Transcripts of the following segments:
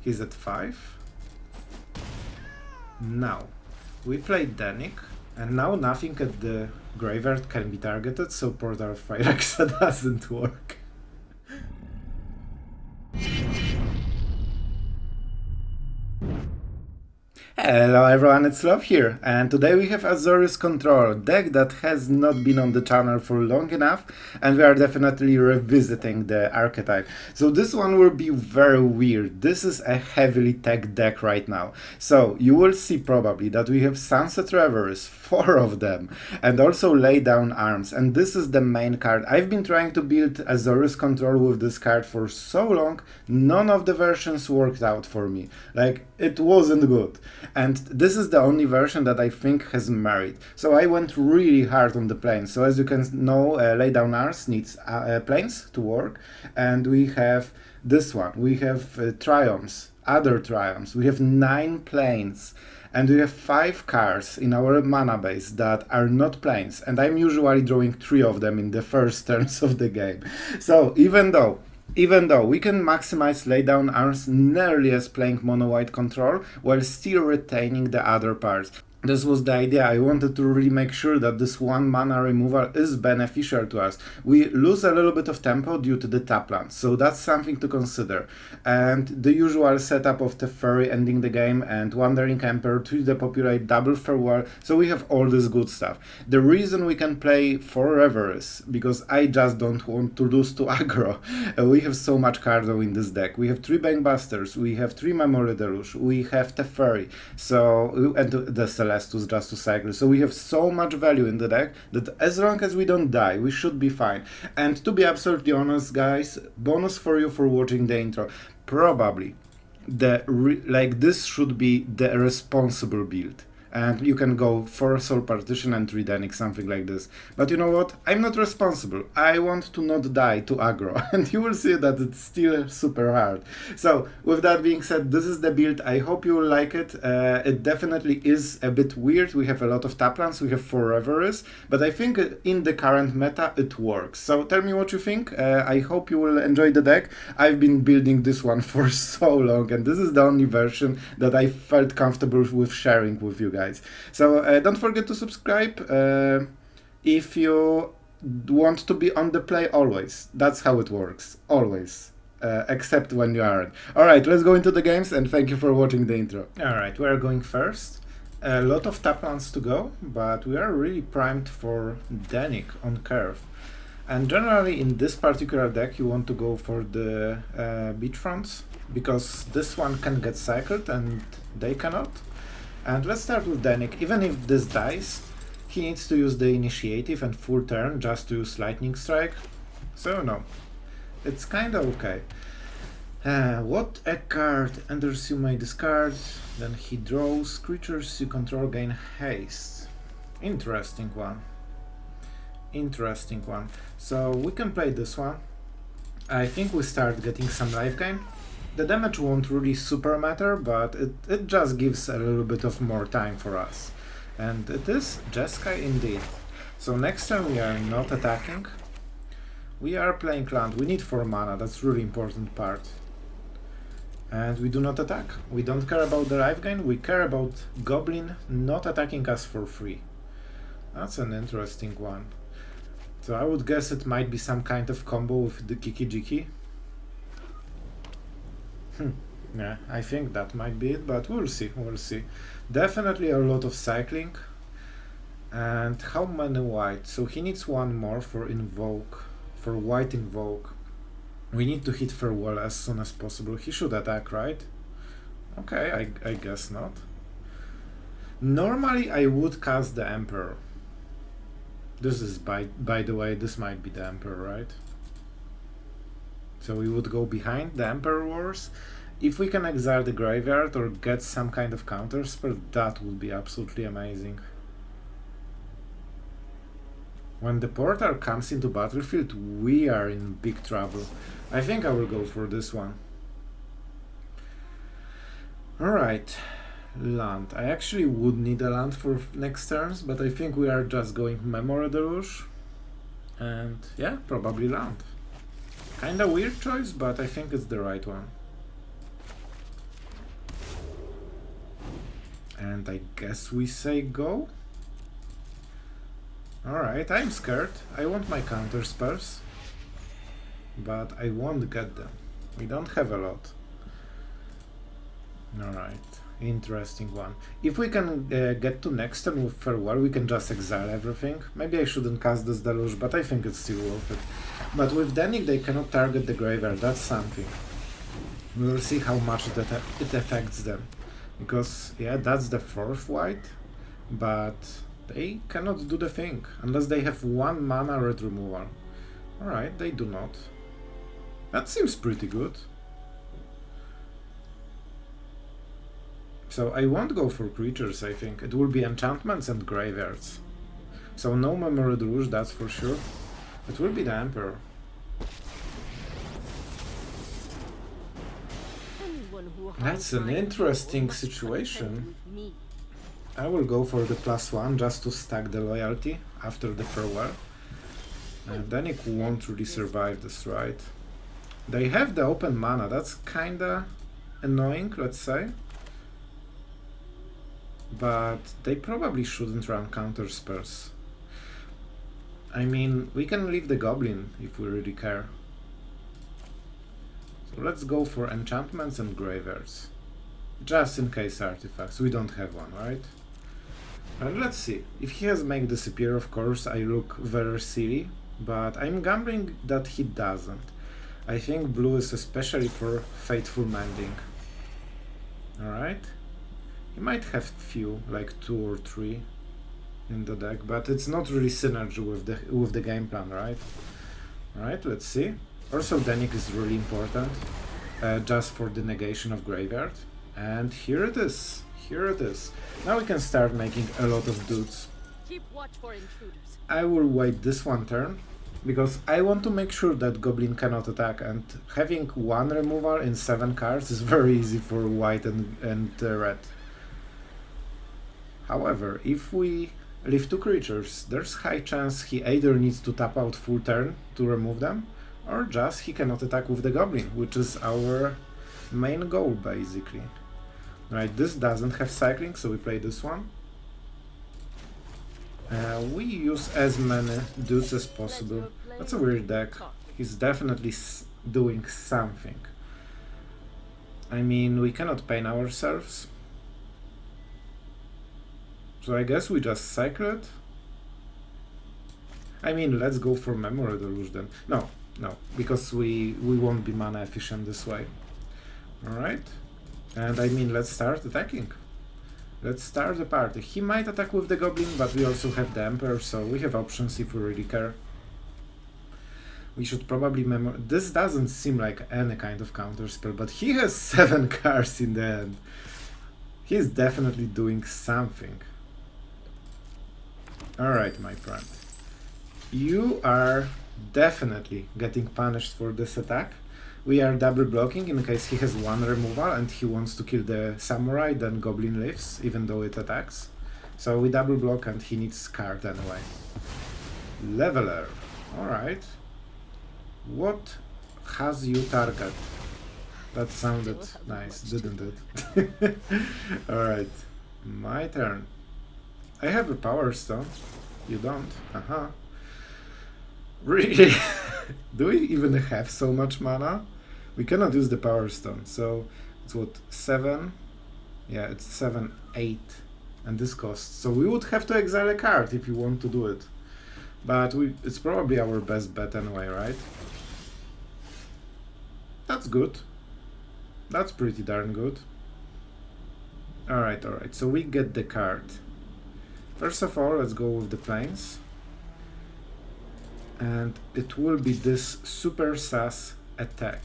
He's at 5. Now, we played Danik, and now nothing at the graveyard can be targeted, so Portal of Phyrexa doesn't work. Hello everyone, it's Sloth here, and today we have Azorius Control, a deck that has not been on the channel for long enough, and we are definitely revisiting the archetype. So this one will be very weird. This is a heavily tech deck right now. So you will see probably that we have Sunset Reveries, 4 of them, and also Lay Down Arms, and this is the main card. I've been trying to build Azorius Control with this card for so long, none of the versions worked out for me. Like, it wasn't good. And this is the only version that I think has merit. So I went really hard on the planes. So as you can know, Lay Down Arms needs planes to work. And we have this one. We have Triumphs, other Triumphs. We have 9 planes. And we have 5 cards in our mana base that are not planes. And I'm usually drawing 3 of them in the first turns of the game. So even though we can maximize Laydown Arms nearly as playing mono-white control while still retaining the other parts. This was the idea. I wanted to really make sure that this 1 mana removal is beneficial to us. We lose a little bit of tempo due to the tap land, so that's something to consider. And the usual setup of Teferi ending the game and Wandering Emperor to depopulate, double farewell, so we have all this good stuff. The reason we can play forever is because I just don't want to lose to aggro. We have so much cardo in this deck. We have 3 Bankbusters, we have 3 Memory Deluge, we have Teferi, so, and the Celestials just to cycle. So we have so much value in the deck that as long as we don't die, we should be fine. And to be absolutely honest, guys, bonus for you for watching the intro. Probably this should be the responsible build. And you can go for Soul Partition and 3 Danik, something like this. But you know what? I'm not responsible. I want to not die to aggro. And you will see that it's still super hard. So, with that being said, this is the build. I hope you will like it. It definitely is a bit weird. We have a lot of taplands. We have 4 reveries. But I think in the current meta, it works. So, tell me what you think. I hope you will enjoy the deck. I've been building this one for so long. And this is the only version that I felt comfortable with sharing with you guys. So don't forget to subscribe if you want to be on the play always. That's how it works, always, except when you aren't. Alright, let's go into the games and thank you for watching the intro. Alright, we are going first. A lot of taplands to go, but we are really primed for Danik on curve. And generally in this particular deck you want to go for the beachfronts, because this one can get cycled and they cannot. And let's start with Danik. Even if this dies, he needs to use the initiative and full turn just to use Lightning Strike. So no, it's kinda okay. What a card enters you may discard, then he draws creatures you control gain haste. Interesting one. Interesting one. So we can play this one. I think we start getting some life gain. The damage won't really super matter, but it just gives a little bit of more time for us. And it is Jeskai indeed. So next time we are not attacking. We are playing land. We need 4 mana, that's really important part. And we do not attack. We don't care about the life gain, we care about Goblin not attacking us for free. That's an interesting one. So I would guess it might be some kind of combo with the Kiki Jiki. Yeah, I think that might be it, but we'll see, we'll see. Definitely a lot of cycling. And how many white? So he needs 1 more for invoke, for white invoke. We need to hit farewell as soon as possible. He should attack, right? Okay, I guess not. Normally I would cast the Emperor. This is, by the way, this might be the Emperor, right? So we would go behind the Emperor Wars. If we can exile the graveyard or get some kind of counter spell, that would be absolutely amazing. When the portal comes into battlefield, we are in big trouble. I think I will go for this one. Alright, land. I actually would need a land for next turns, but I think we are just going Memory Deluge. And yeah, probably land. Kinda weird choice, but I think it's the right one. And I guess we say go. Alright, I'm scared. I want my counter spells. But I won't get them. We don't have a lot. Alright, interesting one. If we can get to next turn with Farewell, we can just exile everything. Maybe I shouldn't cast this Deluge, but I think it's still worth it. But with Danik they cannot target the graveyard, that's something. We will see how much it affects them. Because, yeah, that's the 4th white, but they cannot do the thing, unless they have 1 mana red removal. Alright, they do not. That seems pretty good. So I won't go for creatures, I think. It will be enchantments and graveyards. So no Memory Deluge, that's for sure. It will be the Emperor. That's an interesting situation. I will go for the +1 just to stack the loyalty after the Farewell. And then it won't really survive this, right? They have the open mana, that's kinda annoying, let's say. But they probably shouldn't run counter spells. I mean, we can leave the Goblin if we really care. So let's go for enchantments and graveyards. Just in case artifacts, we don't have one, right? And let's see. If he has Make Disappear, of course, I look very silly, but I'm gambling that he doesn't. I think blue is especially for Fateful Mending. Alright? He might have few, like 2 or 3 in the deck, but it's not really synergy with the game plan, right? Alright, let's see. Also Danik is really important, just for the negation of graveyard. And here it is. Here it is. Now we can start making a lot of dudes. Keep watch for intruders. I will wait this one turn, because I want to make sure that Goblin cannot attack, and having 1 removal in 7 cards is very easy for white and red. However, if we leave 2 creatures, there's high chance he either needs to tap out full turn to remove them, or just he cannot attack with the Goblin, which is our main goal basically. Right, this doesn't have cycling, so we play this one. We use as many dudes as possible. That's a weird deck. He's definitely doing something. I mean, we cannot pain ourselves. So I guess we just cycle it. I mean, let's go for Memory Deluge then. No, because we won't be mana efficient this way. Alright. And I mean, let's start attacking. Let's start the party. He might attack with the Goblin, but we also have the Emperor, so we have options if we really care. We should probably this doesn't seem like any kind of counter spell, but he has 7 cards in the end. He's definitely doing something. Alright, my friend. You are definitely getting punished for this attack. We are double blocking in case he has 1 removal and he wants to kill the Samurai, then Goblin lives, even though it attacks. So we double block and he needs card anyway. Leveler. Alright. What has you target? That sounded nice, didn't it? Alright. My turn. I have a Power Stone. You don't? Uh-huh. Really? Do we even have so much mana? We cannot use the Power Stone, so it's what, 7? Yeah, it's 7, 8, and this costs. So we would have to exile a card if you want to do it. But it's probably our best bet anyway, right? That's good. That's pretty darn good. Alright, so we get the card. First of all, let's go with the planes. And it will be this super sass attack.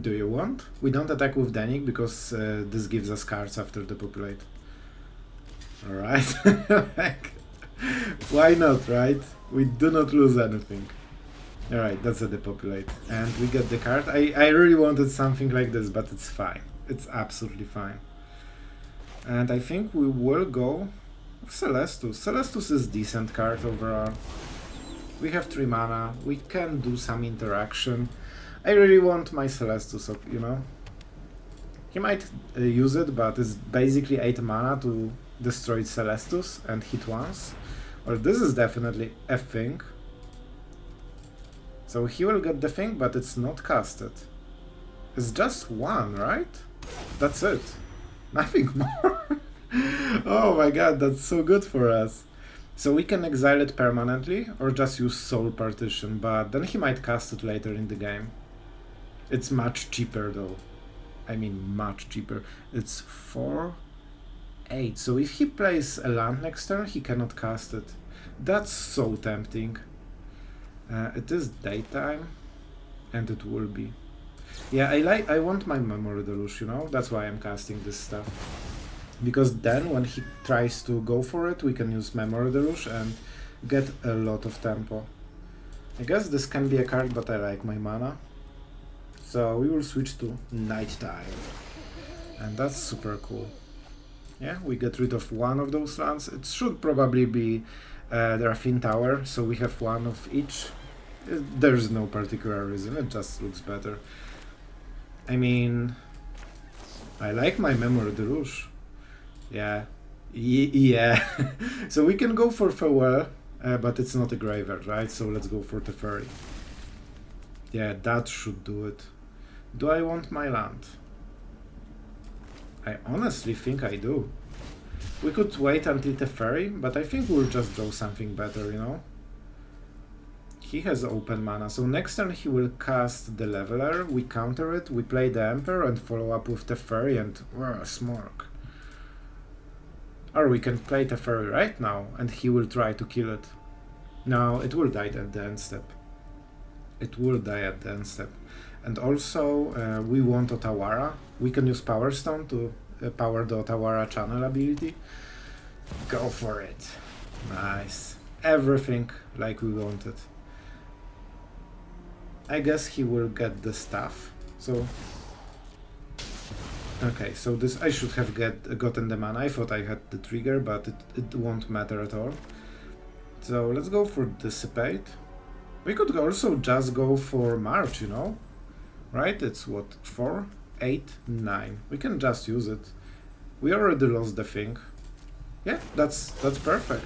Do you want? We don't attack with Danik because this gives us cards after the populate. Alright. Why not, right? We do not lose anything. Alright, that's a depopulate. And we get the card. I really wanted something like this, but it's fine. It's absolutely fine. And I think we will go with Celestus. Celestus is decent card overall. We have 3 mana, we can do some interaction. I really want my Celestus, you know? He might use it, but it's basically 8 mana to destroy Celestus and hit once. Well, this is definitely a thing. So he will get the thing, but it's not casted. It's just 1, right? That's it. Nothing more. Oh my god, that's so good for us. So we can exile it permanently, or just use Soul Partition, but then he might cast it later in the game. It's much cheaper though. I mean, much cheaper. It's 4, 8. So if he plays a land next turn, he cannot cast it. That's so tempting. It is daytime, and it will be. Yeah, I want my Memory Deluge, you know? That's why I'm casting this stuff. Because then, when he tries to go for it, we can use Memory Deluge and get a lot of tempo. I guess this can be a card, but I like my mana. So we will switch to Nighttime. And that's super cool. Yeah, we get rid of one of those lands. It should probably be the Raffine Tower, so we have one of each. There's no particular reason, it just looks better. I mean, I like my Memory Deluge. Yeah. Yeah. So we can go for Farewell, but it's not a graveyard, right? So let's go for Teferi. Yeah, that should do it. Do I want my land? I honestly think I do. We could wait until Teferi, but I think we'll just draw something better, you know? He has open mana, so next turn he will cast the Leveler, we counter it, we play the Emperor and follow up with Teferi and Smork. Or we can play Teferi right now and he will try to kill it. No, it will die at the end step. It will die at the end step. And also we want Otawara. We can use Power Stone to power the Otawara channel ability. Go for it. Nice. Everything like we wanted. I guess he will get the stuff. So okay, so this I should have gotten the mana. I thought I had the trigger, but it won't matter at all. So let's go for Dissipate. We could also just go for March, you know? Right? It's what? 4, 8, 9. We can just use it. We already lost the thing. Yeah, that's perfect.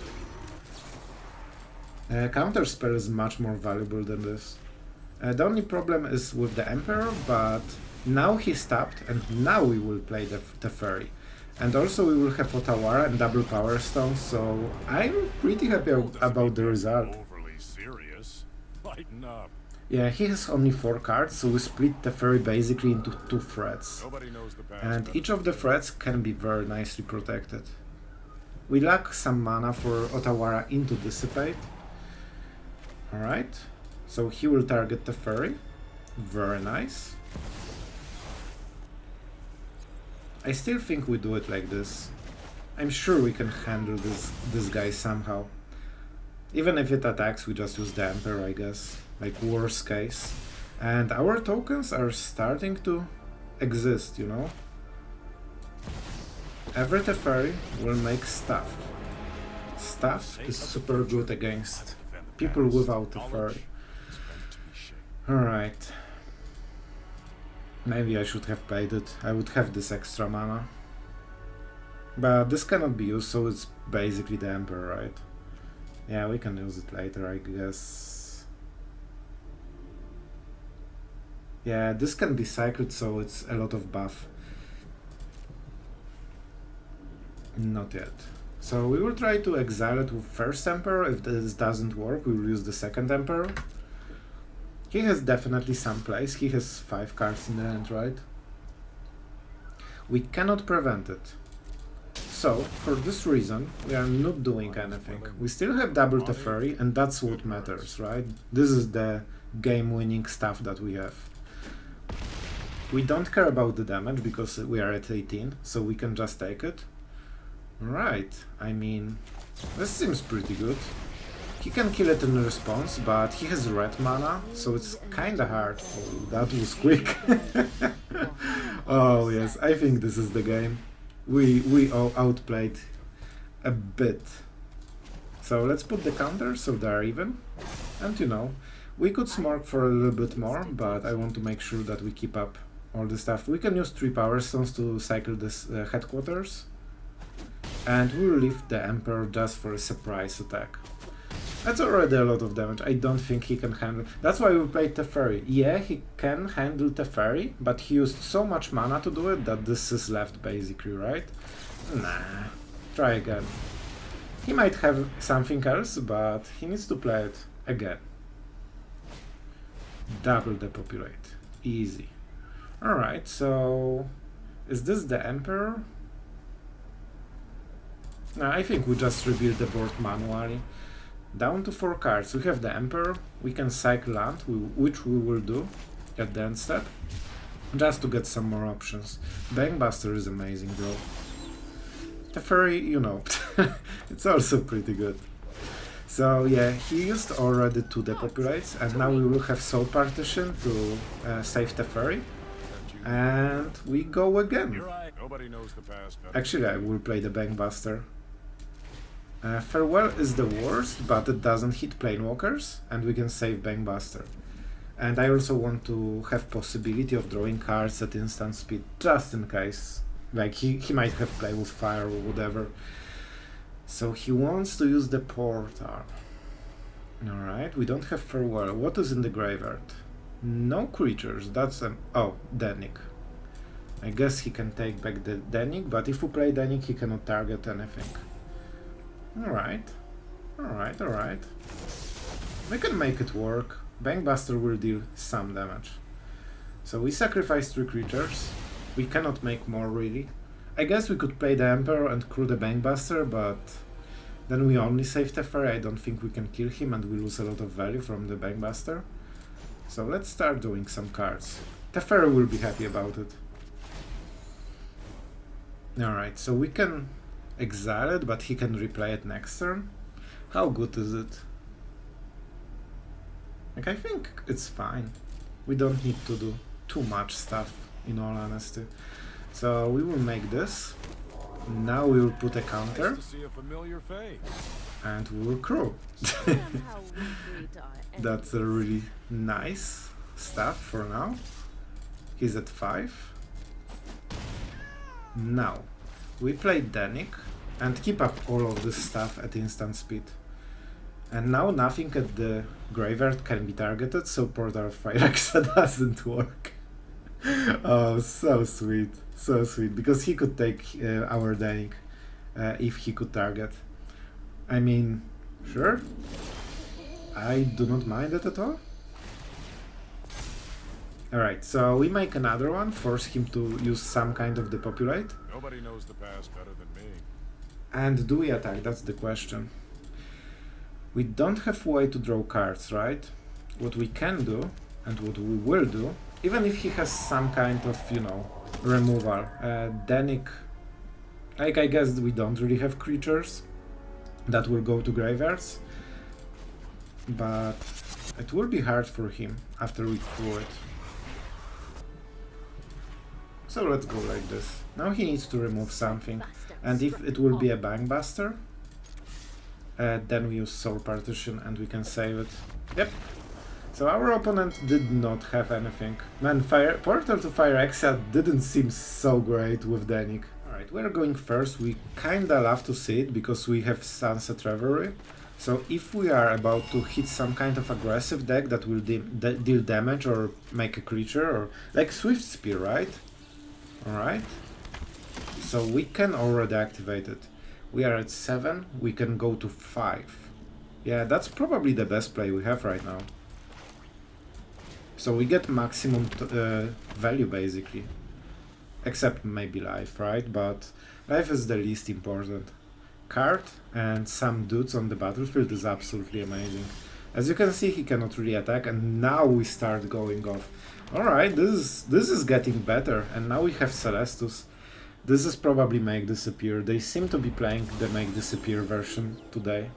Counter spell is much more valuable than this. The only problem is with the Emperor, but now he stopped, and now we will play the Teferi. And also we will have Otawara and double Power Stone, so I'm pretty happy about the result. Overly serious. Lighten up. Yeah, he has only 4 cards, so we split Teferi basically into 2 threats. Nobody knows the past. And each of the threats can be very nicely protected. We lack some mana for Otawara into Dissipate. Alright, so he will target Teferi. Very nice. I still think we do it like this. I'm sure we can handle this guy somehow. Even if it attacks, we just use the Emperor, I guess. Like worst case. And our tokens are starting to exist, you know? Every Teferi will make stuff. Stuff is super good against people without Teferi. Alright. Maybe I should have played it. I would have this extra mana. But this cannot be used, so it's basically the Emperor, right? Yeah, we can use it later, I guess. Yeah, this can be cycled, so it's a lot of buff. Not yet. So we will try to exile it with first Emperor. If this doesn't work, we will use the second Emperor. He has definitely some place. He has 5 cards in the end, right? We cannot prevent it. So, for this reason, we are not doing anything. We still have double Teferi, and that's what matters, right? This is the game-winning stuff that we have. We don't care about the damage, because we are at 18, so we can just take it. Right, I mean, this seems pretty good. He can kill it in response, but he has red mana, so it's kinda hard. Oh, that was quick. Oh yes, I think this is the game. We all outplayed a bit. So let's put the counter so they are even. And you know, we could smork for a little bit more, but I want to make sure that we keep up all the stuff. We can use 3 power stones to cycle this headquarters. And we'll leave the Emperor just for a surprise attack. That's already a lot of damage. I don't think he can handle. That's why we played Teferi. Yeah, he can handle Teferi, but he used so much mana to do it that this is left basically, right? Nah. Try again. He might have something else, but he needs to play it again. Double depopulate. Easy. Alright, so... is this the Emperor? No, I think we just rebuild the board manually. Down to 4 cards. We have the Emperor. We can cycle land, which we will do at the end step. Just to get some more options. Bankbuster is amazing though. Teferi, you know, it's also pretty good. So yeah, he used already 2 depopulates, and now we will have Soul Partition to save Teferi. And we go again. You're right. Nobody knows the past better. Actually, I will play the Bankbuster. Farewell is the worst, but it doesn't hit Planewalkers, and we can save Bankbuster. And I also want to have possibility of drawing cards at instant speed, just in case. Like, he might have play with fire or whatever. So he wants to use the Portal. Alright, we don't have Farewell. What is in the graveyard? No creatures, that's oh, Denik. I guess he can take back the Denik, but if we play Denik, he cannot target anything. Alright. Alright, alright. We can make it work. Bankbuster will deal some damage. So we sacrifice 3 creatures. We cannot make more, really. I guess we could play the Emperor and crew the Bankbuster, but then we only save Teferi. I don't think we can kill him and we lose a lot of value from the Bankbuster. So let's start doing some cards. Teferi will be happy about it. Alright, so we can exile it, but he can replay it next turn. How good is it? Like, I think it's fine. We don't need to do too much stuff, in all honesty. So we will make this. Now we will put a counter. Nice to see a familiar face. And we will crew. Somehow we greet our That's a really nice stuff for now. He's at 5. Now, we play Denik and keep up all of this stuff at instant speed. And now nothing at the graveyard can be targeted, so Portal of Phyrexa doesn't work. Oh, so sweet. So sweet, because he could take our Denik if he could target. I mean, sure. I do not mind it at all. Alright, so we make another one, force him to use some kind of depopulate. Nobody knows the past better than me. And do we attack? That's the question. We don't have way to draw cards, right? What we can do, and what we will do, even if he has some kind of, you know, removal. Denik, like, I guess we don't really have creatures that will go to graveyards. But it will be hard for him after we crew it. So let's go like this. Now he needs to remove something. And if it will be a Bankbuster, then we use Soul Partition and we can save it. Yep. So our opponent did not have anything. Man, Portal to Phyrexa didn't seem so great with Denik. Alright, we're going first. We kinda love to see it because we have Sunset Revelry. So if we are about to hit some kind of aggressive deck that will deal damage or make a creature, or like Swift Spear, right? Alright. So we can already activate it. We are at 7, we can go to 5. Yeah, that's probably the best play we have right now. So we get maximum value basically. Except maybe life, right? But life is the least important. Card and some dudes on the battlefield is absolutely amazing. As you can see, he cannot really attack, and now we start going off. Alright, this is getting better, and now we have Celestus. This is probably Make Disappear. They seem to be playing the Make Disappear version today.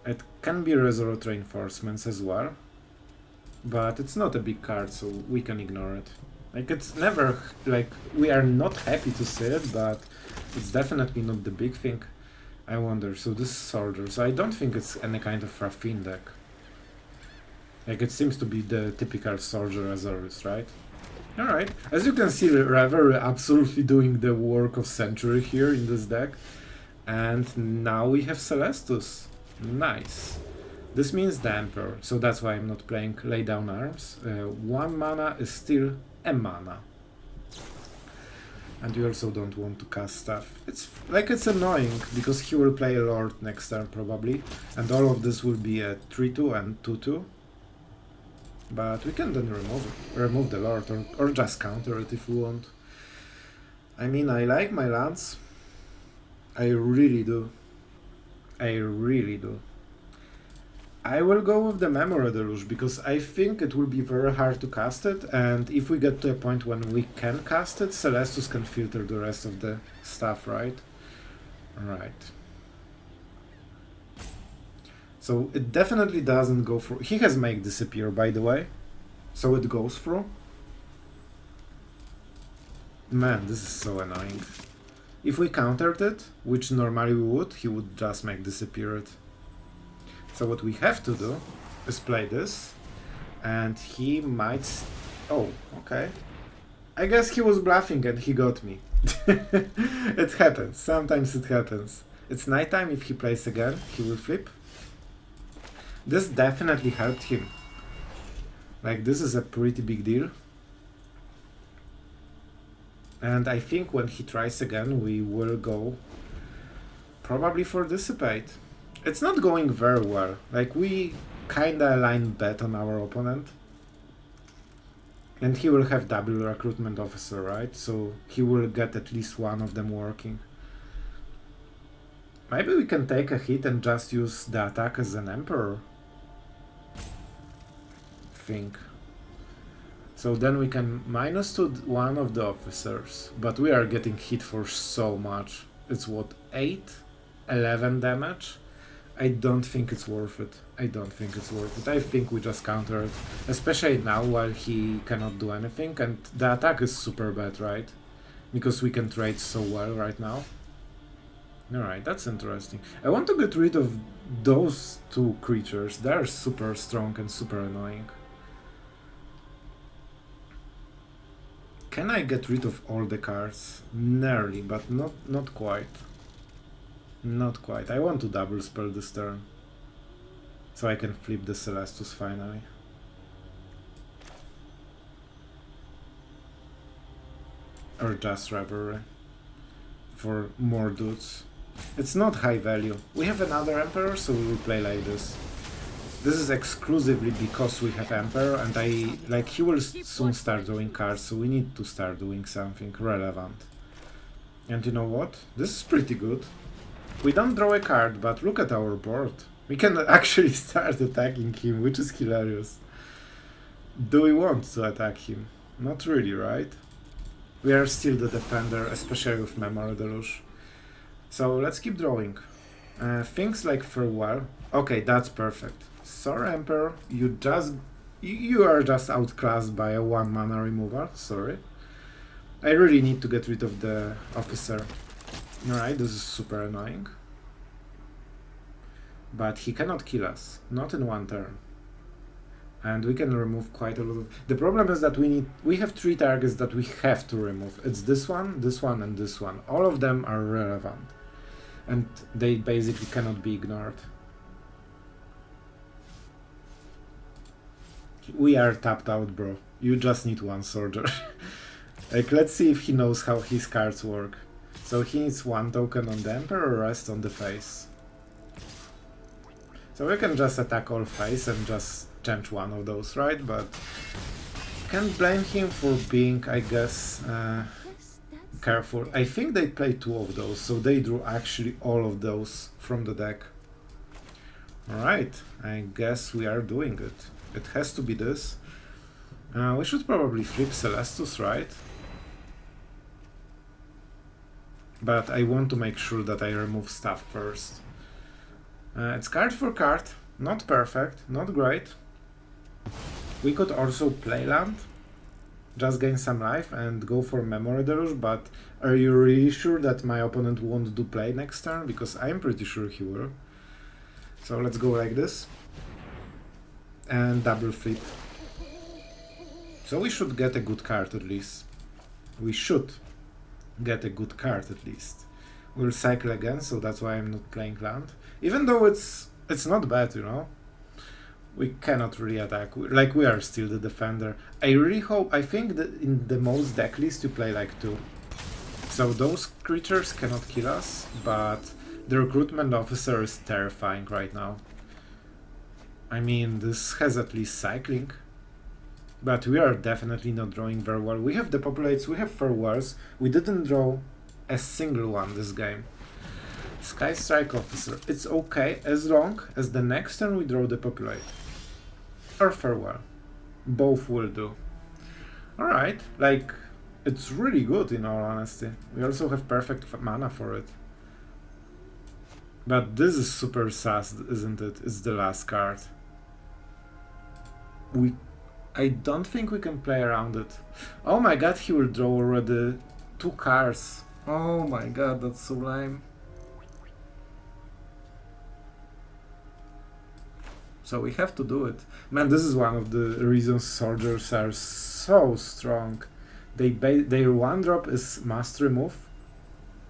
It can be Resolute Reinforcements as well, but it's not a big card, so we can ignore it. Like, it's never, like, we are not happy to see it, but it's definitely not the big thing. I wonder, so this is Soldier, so I don't think it's any kind of Raffine deck. Like, it seems to be the typical soldier Azorius, right? Alright, as you can see, Revelry absolutely doing the work of century here in this deck. And now we have Celestus. Nice. This means the Emperor, so that's why I'm not playing Lay Down Arms. 1 mana is still a mana. And you also don't want to cast stuff. It's annoying, because he will play a Lord next turn probably. And all of this will be a 3-2 and 2-2. But we can then remove the Lord, or just counter it if we want. I mean, I like my lands. I really do. I really do. I will go with the Memory Deluge, because I think it will be very hard to cast it, and if we get to a point when we can cast it, Celestus can filter the rest of the stuff, right? Right. So it definitely doesn't go through. He has Make Disappear, by the way, so it goes through. Man, this is so annoying. If we countered it, which normally we would, he would just Make Disappear it. So what we have to do is play this, and he might... Oh, okay. I guess he was bluffing and he got me. It happens, sometimes it happens. It's nighttime, if he plays again, he will flip. This definitely helped him. Like, this is a pretty big deal. And I think when he tries again, we will go probably for Dissipate. It's not going very well. Like, we kinda align bet on our opponent. And he will have double recruitment officer, right? So he will get at least one of them working. Maybe we can take a hit and just use the attack as an Emperor. Think. So then we can -2 one of the officers, but we are getting hit for so much. It's what, 8? 11 damage? I don't think it's worth it. I don't think it's worth it. I think we just counter it, especially now while he cannot do anything, and the attack is super bad, right? Because we can trade so well right now. Alright, that's interesting. I want to get rid of those 2 creatures. They're super strong and super annoying. Can I get rid of all the cards? Nearly, but not quite. Not quite. I want to double spell this turn, so I can flip the Celestus finally. Or just Revelry for more dudes. It's not high value. We have another Emperor, so we will play like this. This is exclusively because we have Emperor, and he will soon start drawing cards, so we need to start doing something relevant. And you know what? This is pretty good. We don't draw a card, but look at our board. We can actually start attacking him, which is hilarious. Do we want to attack him? Not really, right? We are still the defender, especially with Memory Deluge. So let's keep drawing. Things like Farewell. Okay, that's perfect. Sorry, Emperor, you are just outclassed by a 1 mana removal. Sorry. I really need to get rid of the officer. Alright, this is super annoying. But he cannot kill us, not in 1 turn. And we can remove quite a lot of... The problem is that we have 3 targets that we have to remove. It's this one, and this one. All of them are relevant. And they basically cannot be ignored. We are tapped out, bro. You just need 1 soldier. Like, let's see if he knows how his cards work. So he needs 1 token on the Emperor, rest on the face. So we can just attack all face and just change 1 of those, right? But can't blame him for being, I guess, careful. I think they play 2 of those, so they drew actually all of those from the deck. Alright, I guess we are doing it. It has to be this. We should probably flip Celestus, right? But I want to make sure that I remove stuff first. It's card for card, not perfect, not great. We could also play land, just gain some life and go for Memory Deluge, but are you really sure that my opponent won't do play next turn? Because I'm pretty sure he will. So let's go like this. and double flip. So we should get a good card at least. We should get a good card at least. We'll cycle again, so that's why I'm not playing land. Even though it's not bad, you know. We cannot really attack. Like, we are still the defender. I really hope, I think that in the most deck list you play like 2. So those creatures cannot kill us, but the recruitment officer is terrifying right now. I mean, this has at least cycling. But we are definitely not drawing very well. We have depopulates, we have farewells. We didn't draw a single one this game. Sky Strike Officer. It's okay as long as the next turn we draw depopulate. Or farewell. Both will do. Alright, like, it's really good in all honesty. We also have perfect mana for it. But this is super sus, isn't it? It's the last card. I don't think we can play around it. Oh my god, he will draw already 2 cards. Oh my god, that's so lame. So we have to do it. Man, this is one of the reasons soldiers are so strong. Their 1-drop is must remove,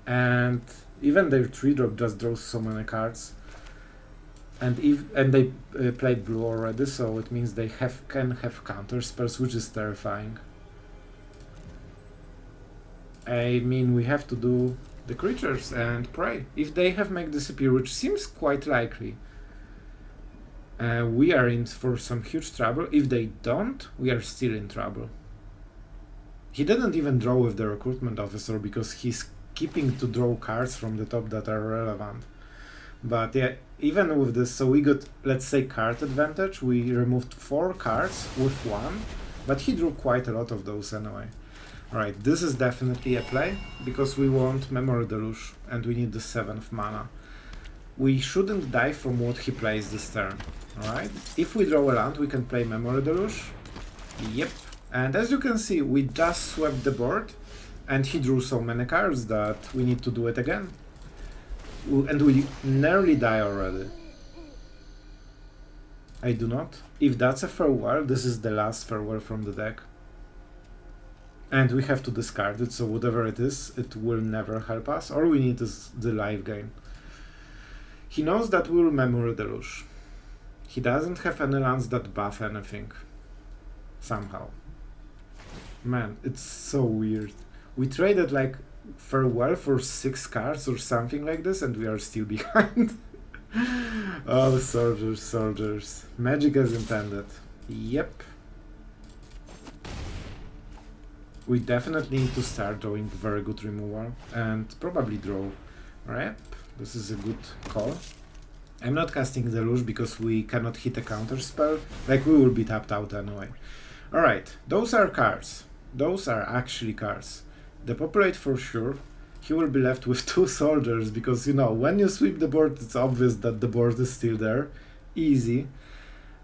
and even their 3-drop just draws so many cards. And they played blue already, so it means they can have counter spells, which is terrifying. I mean, we have to do the creatures and pray. If they have make disappear, which seems quite likely, we are in for some huge trouble. If they don't, we are still in trouble. He didn't even draw with the recruitment officer because he's keeping to draw cards from the top that are relevant. But yeah, even with this, so we got, let's say, card advantage. We removed 4 cards with 1, but he drew quite a lot of those anyway. Alright, this is definitely a play, because we want Memory Deluge, and we need the 7th mana. We shouldn't die from what he plays this turn, alright? If we draw a land, we can play Memory Deluge. Yep. And as you can see, we just swept the board, and he drew so many cards that we need to do it again. And we nearly die already. I do not. If that's a farewell, this is the last farewell from the deck. And we have to discard it, so whatever it is, it will never help us. All we need is the life gain. He knows that we will Memory Deluge. He doesn't have any lands that buff anything. Somehow. Man, it's so weird. We traded like farewell for 6 cards or something like this, and we are still behind. Oh, soldiers. Magic as intended. Yep. We definitely need to start drawing very good removal, and probably draw. Right? This is a good call. I'm not casting Deluge because we cannot hit a counter spell. Like, we will be tapped out anyway. Alright, those are cards. Those are actually cards. Depopulate for sure. He will be left with 2 soldiers because, you know, when you sweep the board, it's obvious that the board is still there. Easy.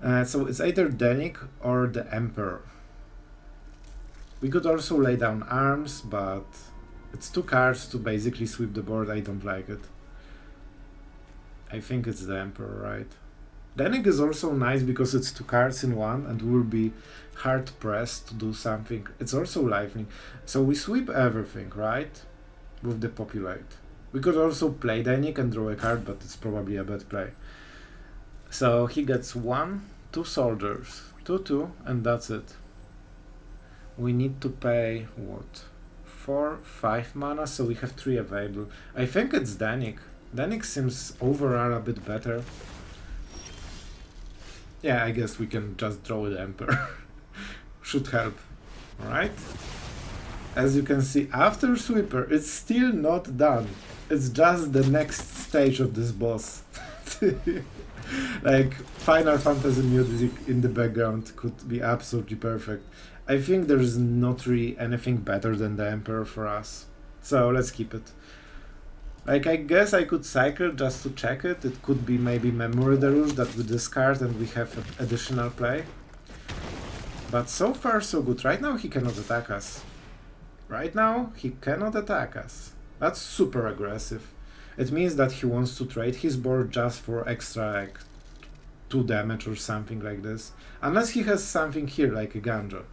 So it's either Danik or the Emperor. We could also lay down arms, but it's 2 cards to basically sweep the board. I don't like it. I think it's the Emperor, right? Danik is also nice because it's 2 cards in 1 and will be hard pressed to do something. It's also lifelink. So we sweep everything, right? With the populate. We could also play Danik and draw a card, but it's probably a bad play. So he gets 1, 2 soldiers, 2, and that's it. We need to pay, what? 4, 5 mana, so we have 3 available. I think it's Danik. Danik seems overall a bit better. Yeah, I guess we can just draw the Emperor. Should help. Alright? As you can see, after Sweeper, it's still not done. It's just the next stage of this boss. Like, Final Fantasy music in the background could be absolutely perfect. I think there's not really anything better than the Emperor for us. So let's keep it. Like, I guess I could cycle just to check it. It could be maybe Memory Deluge that we discard and we have additional play. But so far so good. Right now he cannot attack us. Right now he cannot attack us. That's super aggressive. It means that he wants to trade his board just for extra, like, 2 damage or something like this. Unless he has something here, like a Ganjo.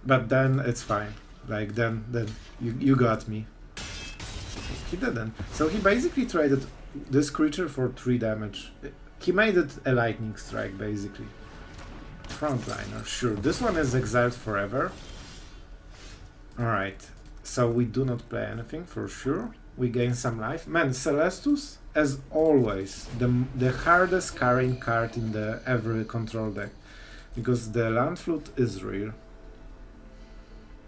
But then it's fine. Like, then you got me. He didn't. So he basically traded this creature for 3 damage. He made it a lightning strike, basically. Frontliner, sure. This one is exiled forever. Alright. So we do not play anything, for sure. We gain some life. Man, Celestus, as always, the hardest carrying card in the every control deck. Because the Land Flute is real.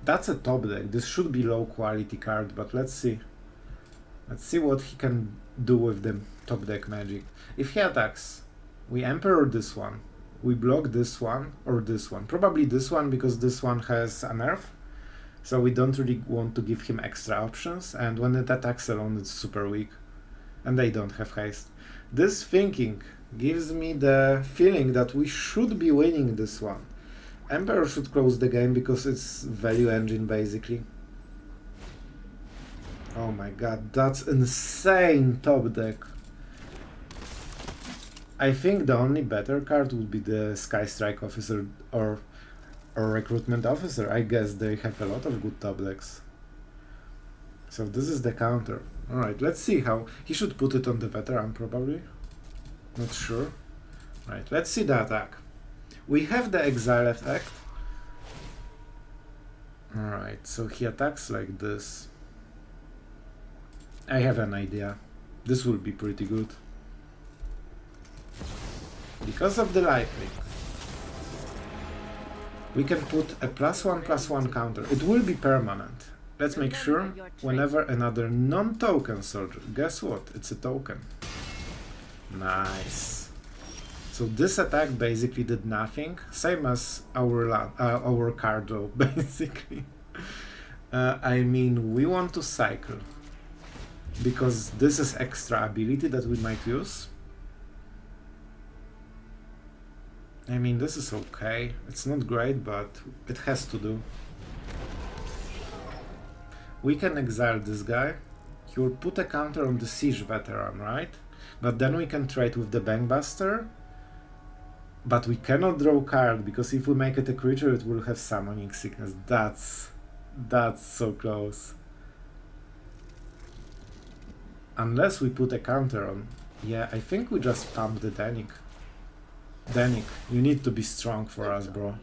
That's a top deck. This should be low quality card, but let's see. Let's see what he can do with the top deck magic. If he attacks, we Emperor this one. We block this one or this one. Probably this one because this one has a nerf. So we don't really want to give him extra options. And when it attacks alone, it's super weak. And they don't have haste. This thinking gives me the feeling that we should be winning this one. Emperor should close the game because it's value engine basically. Oh my god, that's insane top deck. I think the only better card would be the Sky Strike Officer or Recruitment Officer. I guess they have a lot of good top decks. So this is the counter. Alright, let's see how... He should put it on the Veteran probably. Not sure. Right, let's see the attack. We have the Exile effect. Alright, so he attacks like this. I have an idea. This will be pretty good. Because of the lifelink, we can put a +1/+1 counter. It will be permanent. Let's make sure whenever another non-token soldier. Guess what? It's a token. Nice. So this attack basically did nothing. Same as our card draw, basically. I mean, we want to cycle. Because this is extra ability that we might use. I mean, this is okay. It's not great, but it has to do. We can exile this guy. He will put a counter on the Siege Veteran, right? But then we can trade with the Bankbuster. But we cannot draw card, because if we make it a creature, it will have Summoning Sickness. That's so close. Unless we put a counter on. Yeah, I think we just pump the Danik. Danik, you need to be strong for us, bro.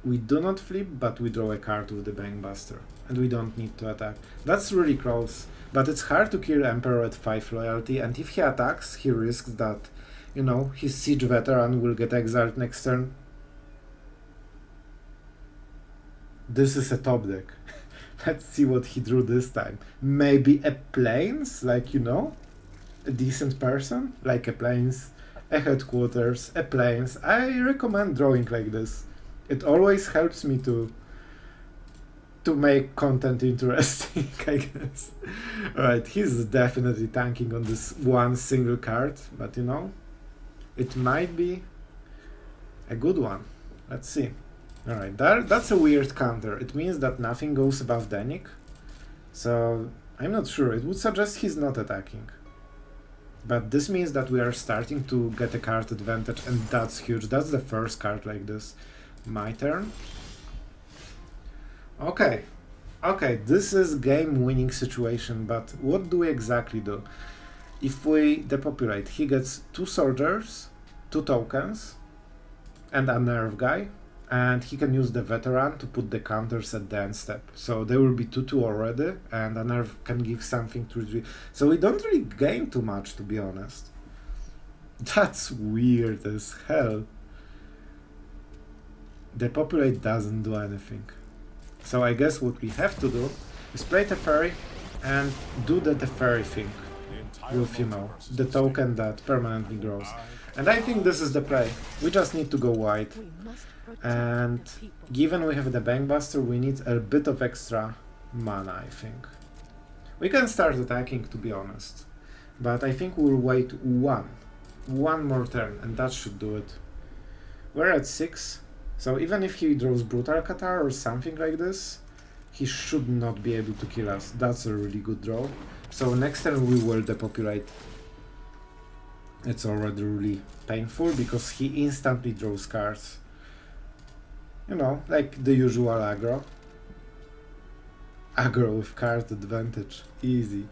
We do not flip, but we draw a card with the Bankbuster. And we don't need to attack. That's really close. But it's hard to kill Emperor at 5 loyalty, and if he attacks, he risks that, you know, his Siege Veteran will get exiled next turn. This is a top deck. Let's see what he drew this time. Maybe a Plains, like, you know, a decent person, like a Plains, a Headquarters, a Plains. I recommend drawing like this. It always helps me to make content interesting, I guess. Alright, he's definitely tanking on this one single card, but you know, it might be a good one. Let's see. Alright, that's a weird counter. It means that nothing goes above Danik. So, I'm not sure. It would suggest he's not attacking. But this means that we are starting to get a card advantage, and that's huge. That's the first card like this. My turn. Okay. Okay, this is game-winning situation, but what do we exactly do? If we depopulate, he gets 2 soldiers, 2 tokens, and a nerve guy. And he can use the Veteran to put the counters at the end step. So there will be 2/2 already, and a nerve can give something to 3. So we don't really gain too much, to be honest. That's weird as hell. Depopulate doesn't do anything. So I guess what we have to do is play Teferi and do the Teferi thing with, you know, the token that permanently grows. And I think this is the play. We just need to go wide. And given we have the Bankbuster, we need a bit of extra mana, I think. We can start attacking, to be honest. But I think we'll wait one more turn, and that should do it. We're at 6, so even if he draws Brutal Qatar or something like this, he should not be able to kill us. That's a really good draw. So next turn we will depopulate. It's already really painful because he instantly draws cards. You know, like the usual aggro. Aggro with card advantage. Easy.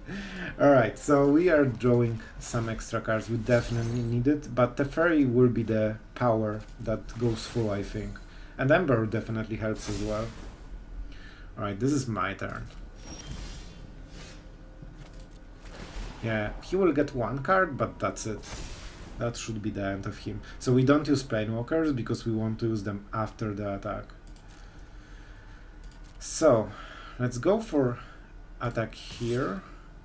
Alright, so we are drawing some extra cards. We definitely need it, but Teferi will be the power that goes full, I think. And Ember definitely helps as well. Alright, this is my turn. Yeah, he will get one card, but that's it. That should be the end of him. So we don't use Planewalkers because we want to use them after the attack. So, let's go for attack here,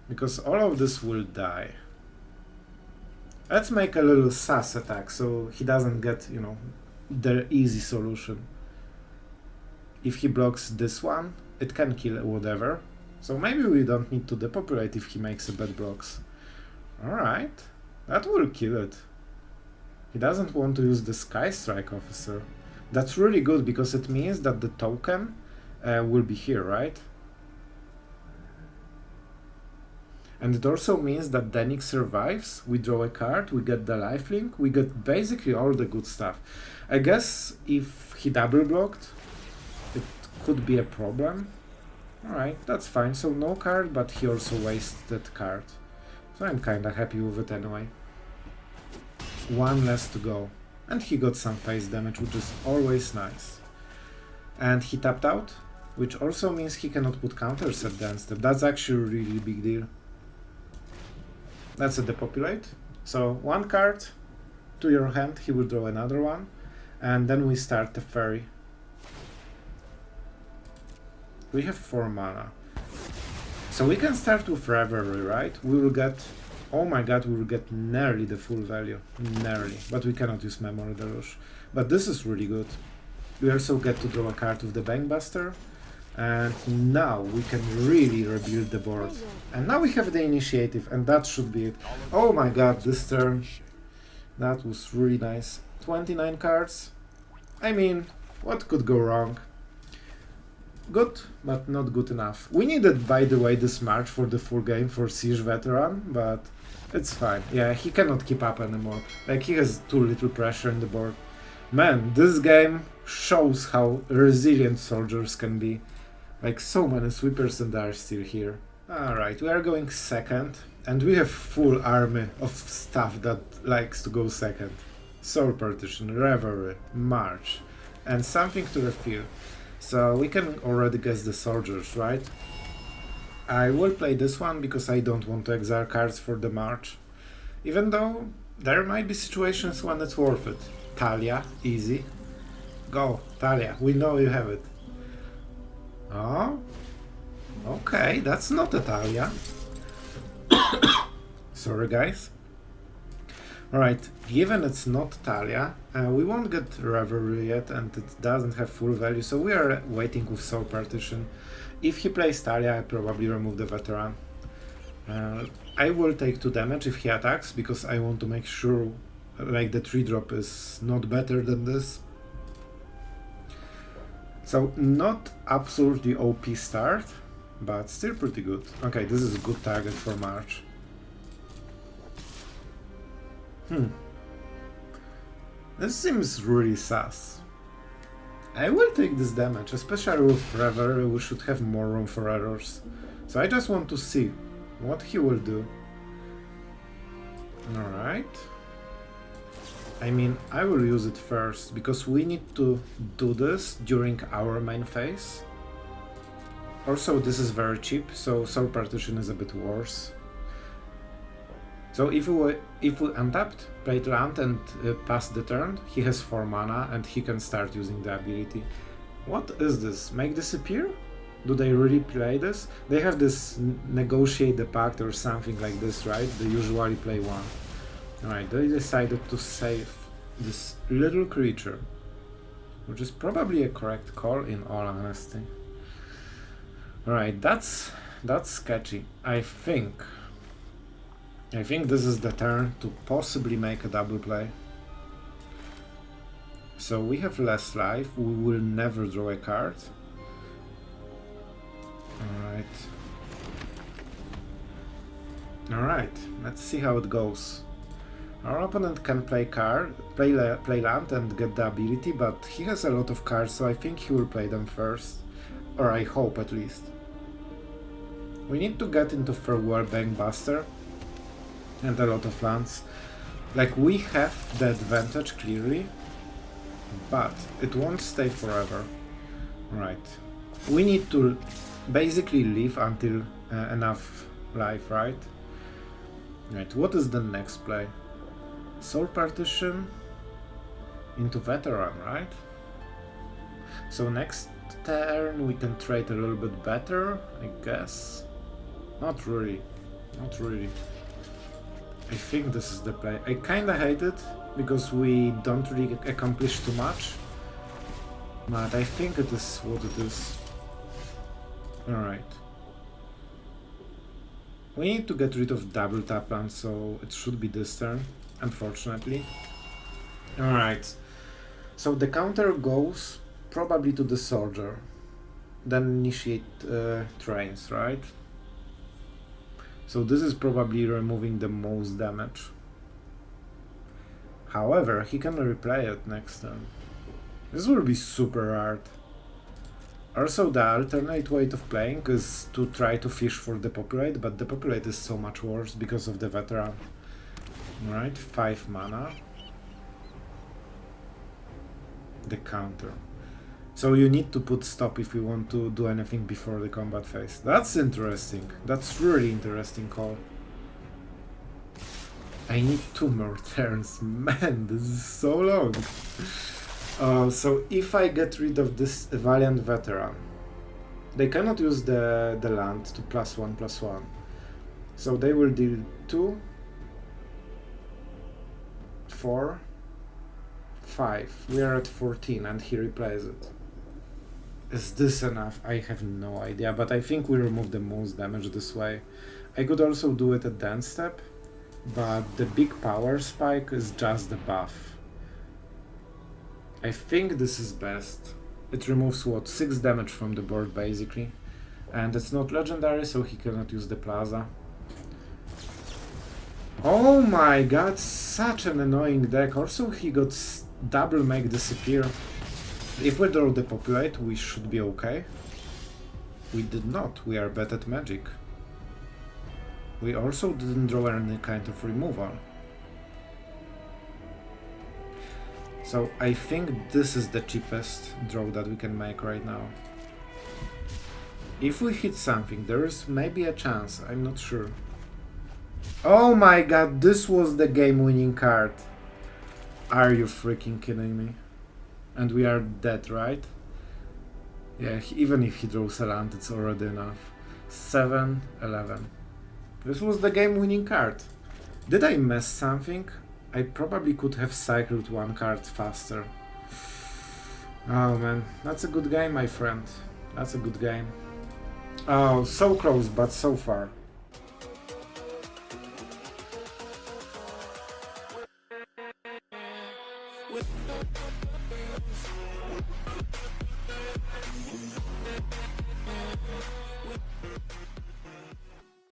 because all of this will die. Let's make a little sus attack, so he doesn't get, you know, the easy solution. If he blocks this one, it can kill whatever. So maybe we don't need to depopulate if he makes a bad blocks. Alright, that will kill it. He doesn't want to use the Sky Strike Officer. That's really good because it means that the token will be here, right? And it also means that Danik survives, we draw a card, we get the lifelink, we get basically all the good stuff. I guess if he double blocked, it could be a problem. Alright, that's fine, so no card, but he also wasted card. So I'm kinda happy with it anyway. One less to go. And he got some face damage, which is always nice. And he tapped out, which also means he cannot put counters at the end step. That's actually a really big deal. That's a depopulate. So one card to your hand, he will draw another one. And then we start the Teferi. We have 4 mana. So we can start with Revelry, right? We will get... Oh my god, we will get nearly the full value. Nearly. But we cannot use Memory Deluge. But this is really good. We also get to draw a card with the Bankbuster. And now we can really rebuild the board. And now we have the initiative, and that should be it. Oh my god, this turn. That was really nice. 29 cards. I mean, what could go wrong? Good, but not good enough. We needed, by the way, this March for the full game for Siege Veteran, but it's fine. Yeah, he cannot keep up anymore. Like, he has too little pressure in the board. Man, this game shows how resilient soldiers can be. Like, so many sweepers and they are still here. Alright, we are going second, and we have full army of stuff that likes to go second. Soul Partition, Revelry, March, and something to refill. So we can already guess the soldiers, right? I will play this one because I don't want to exile cards for the March. Even though there might be situations when it's worth it. Talia, easy. Go, Talia, we know you have it. Oh, okay, that's not a Talia. Sorry guys. Alright, given it's not Talia, we won't get Revelry yet and it doesn't have full value, so we are waiting with Soul Partition. If he plays Talia, I probably remove the Veteran. I will take 2 damage if he attacks, because I want to make sure like the 3-drop is not better than this. So not absolutely OP start, but still pretty good. Okay, this is a good target for March. This seems really sus. I will take this damage, especially with Revelry, we should have more room for errors. So I just want to see what he will do. Alright. I mean, I will use it first, because we need to do this during our main phase. Also, this is very cheap, so Soul Partition is a bit worse. So if we untapped, played land and pass the turn, he has 4 mana and he can start using the ability. What is this? Make disappear? Do they really play this? They have this negotiate the pact or something like this, right? They usually play 1. Alright, they decided to save this little creature, which is probably a correct call in all honesty. Alright, that's sketchy. I think this is the turn to possibly make a double play. So we have less life, we will never draw a card. Alright, let's see how it goes. Our opponent can play land and get the ability, but he has a lot of cards, so I think he will play them first. Or I hope, at least. We need to get into Reckoner Bankbuster and a lot of lands. Like, we have the advantage, clearly, but it won't stay forever. Right. We need to basically live until enough life, right? Right, what is the next play? Soul Partition into Veteran, right? So next turn we can trade a little bit better, I guess. Not really. Not really. I think this is the play. I kinda hate it, because we don't really accomplish too much. But I think it is what it is. Alright. We need to get rid of double tap land, so it should be this turn, unfortunately. Alright. So the counter goes probably to the soldier. Then initiate trains, right? So this is probably removing the most damage. However, he can replay it next turn. This will be super hard. Also, the alternate way of playing is to try to fish for the populate, but the populate is so much worse because of the veteran. Alright, 5 mana. The counter. So you need to put stop if you want to do anything before the combat phase. That's interesting. That's really interesting call. I need 2 more turns. Man, this is so long. So if I get rid of this Valiant Veteran, they cannot use the land to +1/+1. So they will deal 2, 4, 5. We are at 14 and he replays it. Is this enough? I have no idea, but I think we remove the most damage this way. I could also do it at dance step, but the big power spike is just the buff. I think this is best. It removes, what, 6 damage from the board, basically. And it's not legendary, so he cannot use the plaza. Oh my god, such an annoying deck. Also, he got double make disappear. If we draw the populate, we should be okay. We did not. We are bad at magic. We also didn't draw any kind of removal. So I think this is the cheapest draw that we can make right now. If we hit something, there is maybe a chance, I'm not sure. Oh my god, this was the game-winning card. Are you freaking kidding me? And we are dead, right? Yeah, even if he draws a land, it's already enough. 7-11. This was the game-winning card. Did I miss something? I probably could have cycled 1 card faster. Oh man, that's a good game, my friend. That's a good game. Oh, so close, but so far.